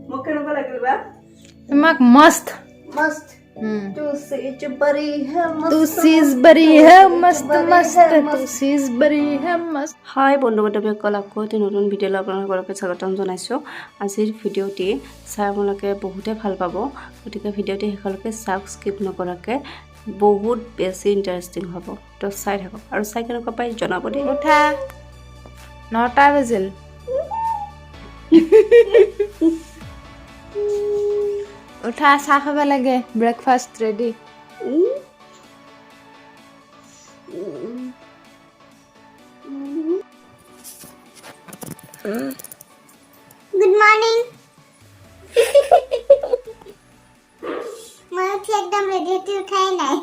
মোক কেনেকুৱা লাগিল বা তোমাক মস্ত मस्त तू सीज बड़ी है मस्त तू चीज बड़ी है मस्त मस्त तू चीज बड़ी है मस्त হাই বন্ধু বান্ধৱীসকল আকৌ এটি নতুন ভিডিঅ'লৈ আপোনালোককে স্বাগতম জনাইছোঁ আজিৰ ভিডিঅ'টি চাই আপোনালোকে বহুতে ভাল পাব গতিকে ভিডিঅ'টি শেষলৈকে চাওক স্কিপ নকৰাকৈ বহুত বেছি ইণ্টাৰেষ্টিং হ'ব তো চাই থাকক আৰু চাই কেনেকুৱা পাই জনাব দেই উঠা 9টা বাজিল উঠা চাহ খাব লাগে ব্ৰেকফাষ্ট ৰেডি गुड मॉर्निंग मैं एकदम रेडी होती उठाई নাই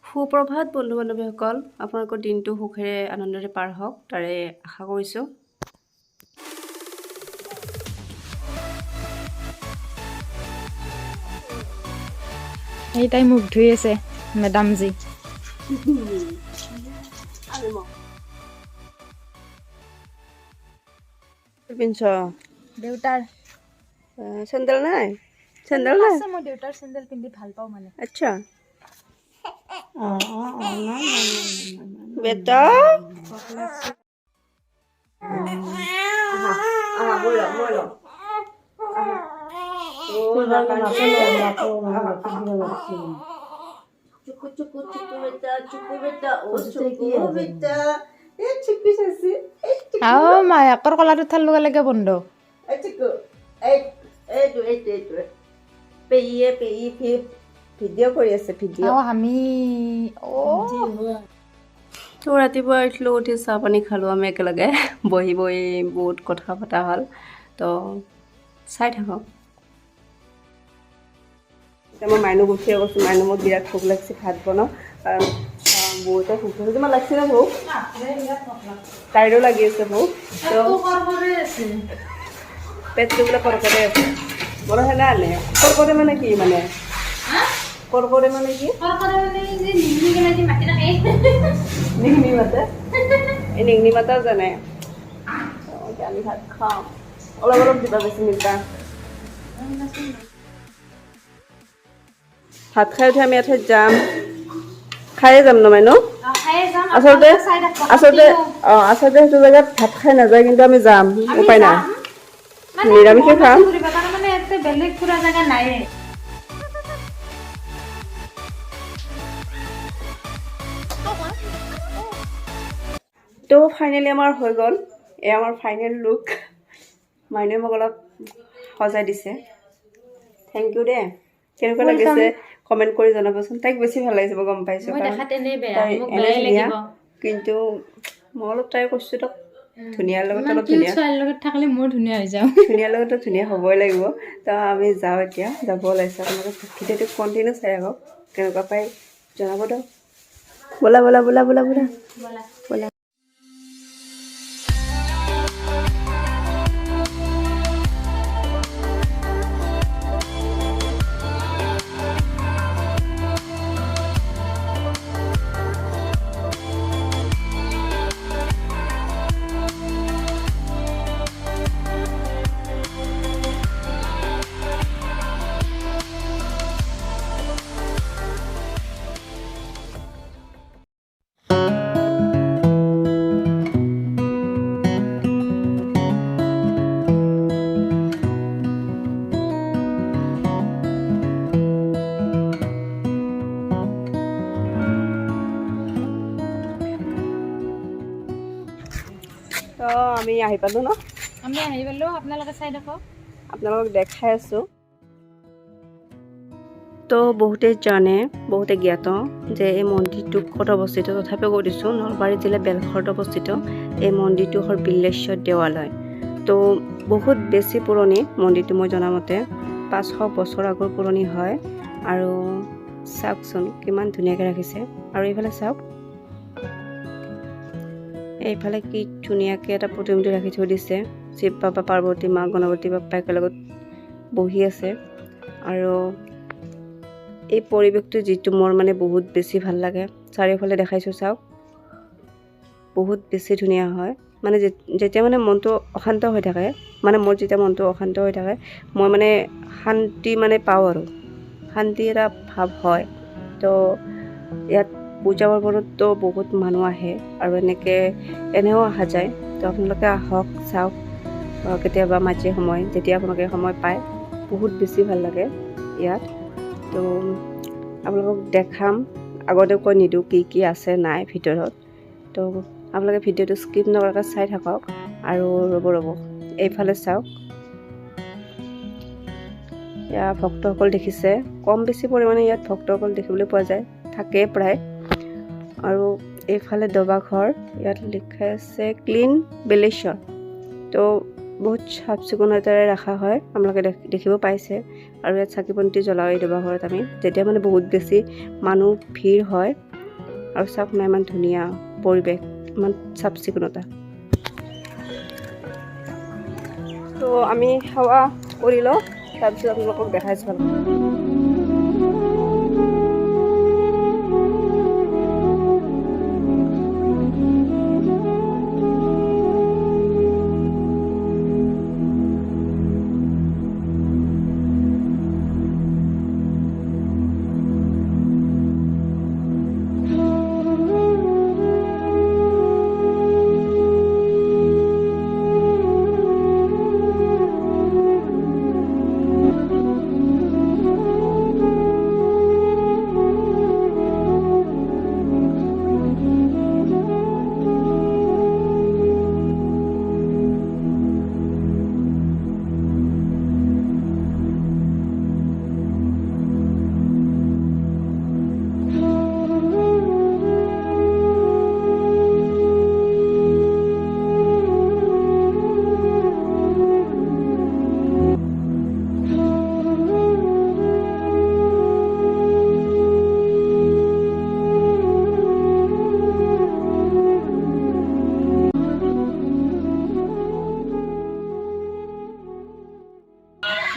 সুপ্ৰভাত বন্ধু বান্ধৱীসকল আপোনালোকৰ দিনটো সুখেৰে আনন্দৰে পাৰ হওক তাৰে আশা কৰিছোঁ এই তাই মুখ ধুই আছে মেডাম জি পিঞ্চ দেউতাৰ চেণ্ডেল নাই চেণ্ডেল নাই আছে মই দেউতাৰ চেণ্ডেল পিন্ধি ভাল পাওঁ মানে আচ্ছা বেটা মায়াকৰ কলাটো থাৰ লগে লগে বন্ধ ভিডিঅ' কৰি আছে ভিডিঅ' আমি তো ৰাতিপুৱা উঠিলোঁ উঠি চাহ পানী খালোঁ আমি একেলগে বহি বহি বহুত কথা পতা হ'ল তো চাই থাকক এতিয়া মই মাইনু গুঠিয়ে কৈছোঁ মাইনু মোক বিৰাট ভোক লাগিছে ভাত বনাওঁ কাৰণ বহুতে ভোক লাগিছে তোমাৰ লাগিছে নে ভোক তাইৰো লাগি আছে ভোক তো পেটটো বোলে কৰ্কৰে আছে বৰ সেনে আনে কৰ্কৰে মানে কি মানে কৰ্কৰে মানে কি নিগনি মাতে এই নিগনি মাতা জানে আমি ভাত খাওঁ অলপ অলপ দিবা বেছি মিল্কা ভাত খাই উঠি আমি ইয়াতে যাম খায়ে যাম নহয় ন আচলতে আচলতে আচলতে সেইটো জেগাত ভাত খাই নাযায় কিন্তু আমি যাম উপায় নাই নিৰামিষে খাম বেলেগ ফুৰা জেগা নাই তো ফাইনেলি আমাৰ হৈ গ'ল এয়া আমাৰ ফাইনেল লুক মাইনুৱে মোক অলপ সজাই দিছে থেংক ইউ দে কেনেকুৱা লাগিছে কমেণ্ট কৰি জনাবচোন তাইক বেছি ভাল লাগিছে মই গম পাইছোঁ কিন্তু মই অলপ ট্ৰাই কৰিছোঁ তো ধুনীয়াৰ লগত অলপ ধুনীয়া লগত থাকিলে মোৰ ধুনীয়া হৈ যাওঁ ধুনীয়াৰ লগতো ধুনীয়া হ'বই লাগিব তো আমি যাওঁ এতিয়া যাব ওলাইছোঁ আপোনালোকে ভিডিঅ'টো কণ্টিনিউ চাই আহক কেনেকুৱা পাই জনাব দিয়ক ব'লা ব'লা ব'লা ব'লা ব'লা ব'লা তো আমি আহি পালোঁ ন আমি আহি পালোঁ আপোনালোকে চাই দেখক আপোনালোকক দেখাই আছোঁ তো বহুতে জানে বহুতে জ্ঞাত যে এই মন্দিৰটো ক'ত অৱস্থিত তথাপিও কৈ দিছোঁ নলবাৰী জিলা বেলশৰত অৱস্থিত এই মন্দিৰটো হ'ল বিল্লেশ্বৰ দেৱালয় তো বহুত বেছি পুৰণি মন্দিৰটো মই জনামতে 500 বছৰ আগৰ পুৰণি হয় আৰু চাওকচোন কিমান ধুনীয়াকৈ ৰাখিছে আৰু এইফালে চাওক এইফালে কি ধুনীয়াকৈ এটা প্ৰতিমূৰ্তি ৰাখি থৈ দিছে শিৱ বাবা পাৰ্বতী মা গণপতি বাপ্পা একেলগত বহি আছে আৰু এই পৰিৱেশটো যিটো মোৰ মানে বহুত বেছি ভাল লাগে চাৰিওফালে দেখাইছোঁ চাওক বহুত বেছি ধুনীয়া হয় মানে যেতিয়া মানে মনটো অশান্ত হৈ থাকে, মানে মোৰ যেতিয়া মনটো অশান্ত হৈ থাকে, মই মানে শান্তি মানে পাওঁ আৰু শান্তি এটা ভাৱ হয়। তো ইয়াত পূজা পাৰ্বণতো বহুত মানুহ আহে আৰু এনেও অহা যায়। তো আপোনালোকে আহক, চাওক, কেতিয়াবা মাজে সময় যেতিয়া আপোনালোকে সময় পায়। বহুত বেছি ভাল লাগে ইয়াত। তো আপোনালোকক দেখাম, আগতে কৈ নিদিওঁ কি আছে নাই ভিতৰত। তো আপোনালোকে ভিডিঅ'টো স্কিপ নকৰাকৈ চাই থাকক। আৰু ৰ'ব এইফালে চাওক, ইয়াত ভক্তসকল দেখিছে, কম বেছি পৰিমাণে ইয়াত ভক্তসকল দেখিবলৈ পোৱা যায়, থাকেই প্ৰায়। আৰু এইফালে দবাঘৰ, ইয়াত লিখা আছে ক্লিন বেলেশ্বৰ। তো বহুত চাফ চিকুণতাৰে ৰখা হয়, আপোনালোকে দেখিব পাইছে। আৰু ইয়াত চাকি বন্তি জ্বলাওঁ এই দবাঘৰত আমি, যেতিয়া মানে বহুত বেছি মানুহ ভিৰ হয়। আৰু চাওক না, ইমান ধুনীয়া পৰিৱেশ, ইমান চাফ চিকুণতা। তো আমি সেৱা কৰি লওঁ, তাৰপিছত আপোনালোকক দেখাইছোঁ।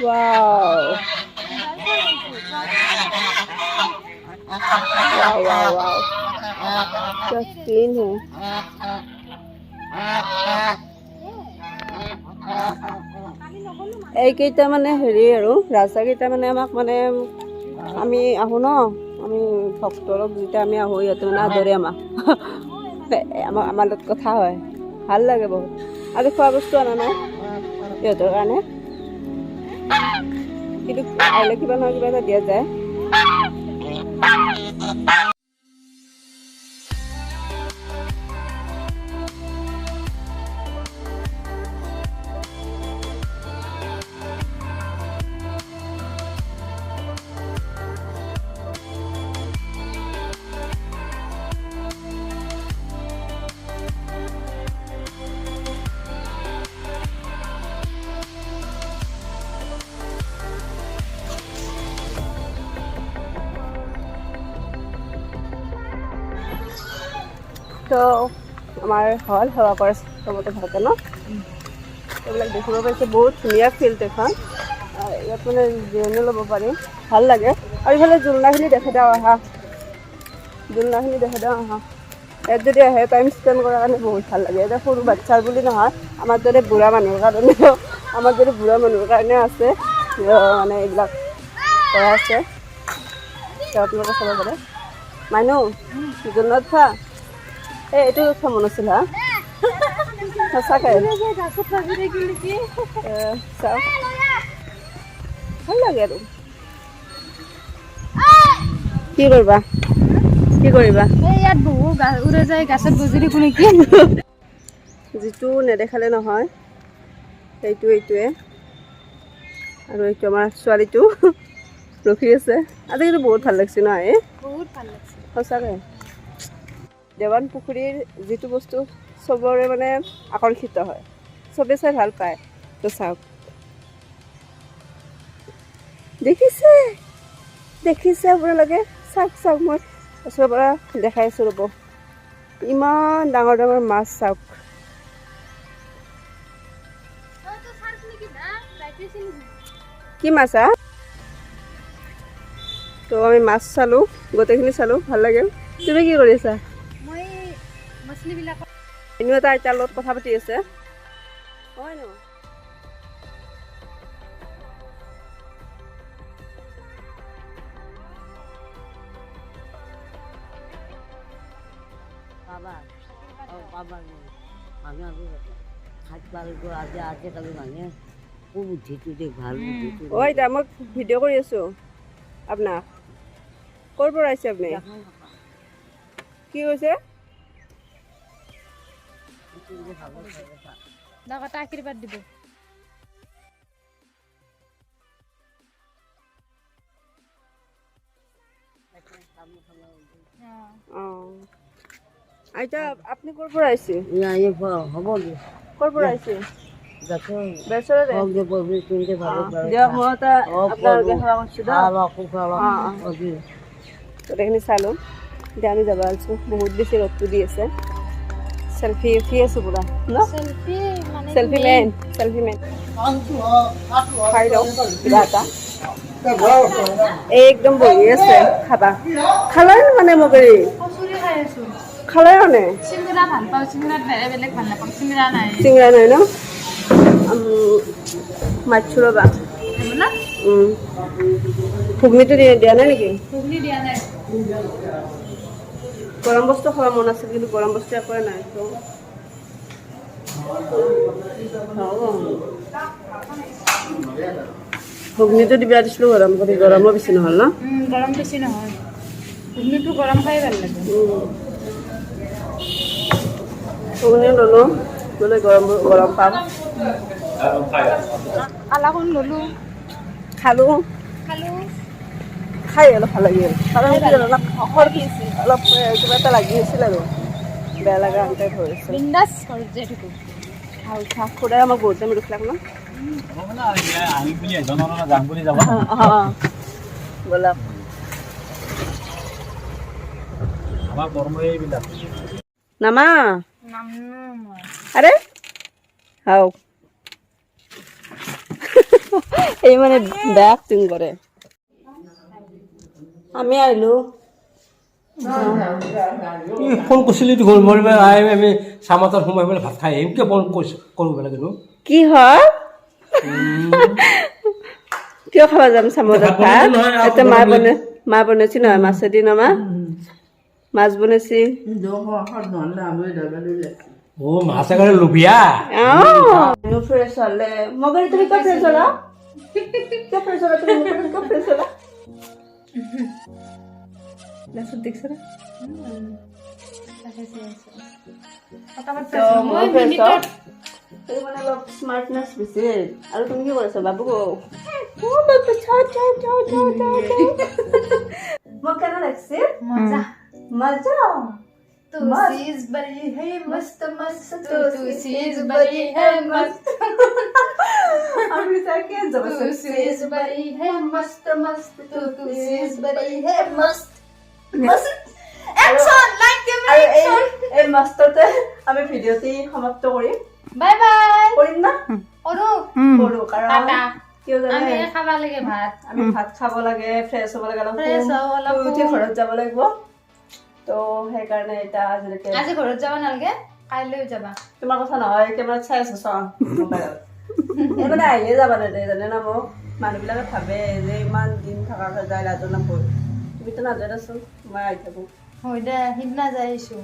Wow. Wow. Just clean here. এইকেইটা মানে হেৰি আৰু ৰাজাকেইটা মানে আমাক মানে আমি আহোঁ ন, আমি ভক্তৰক যেতিয়া আমি আহোঁ, ইহঁতে মানে আদৰে আমাক আমাৰ লগত কথা হয়, ভাল লাগে বহুত। আজি খোৱা বস্তু অনা নাই সিহঁতৰ কাৰণে, কিন্তু আহিলে কিবা নহয় কিবা এটা দিয়া যায়। তো আমাৰ হ'ল সেৱা কৰা চবতে ভালকে ন, এইবিলাক দেখিব পাইছে, বহুত ধুনীয়া ফিল্ড এখন। ইয়াত মানে জিৰণি ল'ব পাৰি, ভাল লাগে। আৰু ইফালে জোলনাখিনি দেখাই দিওঁ আহা, ইয়াত যদি আহে টাইম স্পেণ্ড কৰাৰ কাৰণে বহুত ভাল লাগে। এতিয়া সৰু বাচ্ছাৰ বুলি নহয়, আমাৰ দৰে বুঢ়া মানুহৰ কাৰণেও আছে মানে এইবিলাক কৰা আছে, আপোনালোকে চাব পাৰে। মাইনু জোলনাত খা, এইটো উঠা মন আছিল হা, সঁচাকৈ চাওক, ভাল লাগে আৰু। কি কৰিবা ইয়াত বহু উৰে যায়, গাছত বজৰি কোনে কি যিটো নেদেখালে নহয়, এইটোৱে। আৰু এইটো আমাৰ ছোৱালীটো ৰখি আছে। আজি কিন্তু বহুত ভাল লাগিছে ন, বহুত ভাল লাগিছে সঁচাকৈ। দেৱান পুখুৰীৰ যিটো বস্তু চবৰে মানে আকৰ্ষিত হয়, চবে চাই ভাল পায়। তো চাওক, দেখিছে আপোনালোকে, চাওক মই ওচৰৰ পৰা দেখাইছোঁ ৰ'ব, ইমান ডাঙৰ ডাঙৰ মাছ চাওক। কি মাছ হা? তো আমি মাছ চালোঁ, গোটেইখিনি চালোঁ, ভাল লাগিল। তুমি কি কৰি আছা? মই মাছলিবিলাক এনেও এটা আইতাৰ লগত কথা পাতি আছে হয় ন বাবা বাবা মানুহ আজি হাত পালিব আজি কালি মানুহে খুব বুদ্ধিটো দেখ ভাল বুদ্ধিটো ঐ এতিয়া মই ভিডিঅ' কৰি আছো আপোনাক ক'ৰ পৰা আহিছে আপুনি কি কৈছে দাদা আশীৰ্বাদ দিব অঁ আইতা আপুনি ক'ৰ পৰা আহিছে হ'ব ক'ৰ পৰা আহিছে যাতে বেলচৰতে হওক যে প্ৰভু তুমিতে ভালো দিয়ক মই এটা আপোনালোকে সেৱা কৰিছোঁ দিয়ক গোটেইখিনি চালোঁ এতিয়া আমি যাব আছোঁ বহুত বেছি ৰ'দটো দি আছে চেল্ফি উঠি আছোঁ পুৰা ন সেলফি মানে চেল্ফি মেন খাই লওঁ কিবা এটা এই একদম বহি আছে খাবা খালাই মানে মগৰি কচুৰি খাই আছো খালাই মানে চিংৰা ভাল পাওঁ চিংৰাত বেলেগ ভাল নাপাওঁ চিংৰা নাই চিংৰা নাই ন মাছছোঁ ৰ'বা না ঘুগনিটো দিয়া নাই নেকি ঘুগনি দিয়া নাই গৰম বস্তু খাব মন আছিল কিন্তু গৰম বস্তু একোৱে নাই ঘুগনিটো দিবা দিছিলোঁ গৰম কৰি গৰমো বেছি নহ'ল ন গৰম বেছি নহয় ঘুগনিটো গৰম খাই ভাল লাগে ঘুগনি ল'লোঁ ল'লে গৰম গৰম পাম আলাকণ ল'লোঁ খালোঁ খালোঁ খাই অলপ ভাল লাগিল কাৰণ অলপ অলপ কিবা এটা লাগি আছিল আৰু বেয়া লগা আনটাই ধৰিছে বিন্দাছ ঘৰত যাই থাকোঁ ভাল খা খুদাই আমাক বহুত টাইম ৰখিলাক ন ব'লা নামা আৰে হাও এই মানে ব্যাগ তিন কৰে আমি আইলো ফোন কৰিছিলি ঘৰ মৰিব আমি চামাতত সোমাই পেলাই ভাত খাই আহিম কিয় ফোন কৰিব লাগে কি হয় কিয় খাব যাম চামজত ভাত এটা মা বনাইছি নহয় মাছেদি নমা মাছ বনাইছি অ মাছ একেবাৰে লোভিয়া ফ্ৰেছ হলে মগৰি তুমি কিয় ফ্ৰেছ হলা কিয় ফ্ৰেছ হলা তুমি কিয় ফ্ৰেছ হলা লাচত দেখছ না মই মিনিটত এই মানে অলপ স্মাৰ্টনেছ বেছি আৰু তুমি কি কৰিছা বাবু মোক কেনে লাগছে মজা মজা तू चीज बड़ी है मस्त मस्त तू चीज बड़ी है मस्त আমি তাকে যাব तू चीज बड़ी है मस्त मस्त तू चीज बड़ी है मस्त मस्त एक्शन लाइक कैमरा एक्शन এই মাষ্টৰতে আমি ভিডিঅ'টি সমাপ্ত কৰিম বাই বাই কৰিম না ওৰো কৰো কাৰণ টাটা কিয় জানে আমি খাব লাগে ভাত আমি ভাত খাব লাগে ফ্ৰেছ হ'ব লাগে অলপ ফ্ৰেছ হ'ব অলপ উঠি ঘৰত যাব লাগিব তো সেইকাৰণে এটা আজিলৈকে আজি ঘৰত যাব নালাগে কাইলৈ যাবা তোমাৰ কথা নহয় কেমেৰাত চাই আছো চোৱা মোবাইলত এই মানে আহিলে যাবা দে জানে না মোক মানুহবিলাকে ভাবে যে ইমান দিন থকাকে যায় লাজৰ নাপয় তুমিতো নাযায় আছো মই আহি থাকোঁ হয় দে সিদিনা যাই আহিছোঁ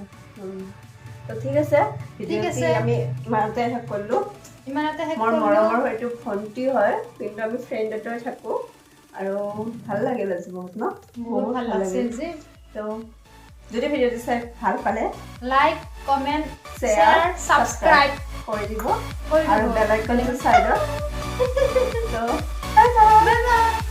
তো ঠিক আছে ভিডিঅ'টি আমি ইমানতে শেষ কৰিলোঁ ইমানতে শেষ মোৰ কৰিলোঁ মৰমৰ হয়তো ভণ্টি হয় কিন্তু আমি ফ্ৰেণ্ডতে থাকোঁ আৰু ভাল লাগিল আজি বহুত ন বহুত ভাল লাগিছিল যে তো যদি ভিডিঅ'টো চাই ভাল পালে like comment share share subscribe কৰি দিব কৰি আৰু দিব বেল আইকনটো চাইডত তো বাই বাই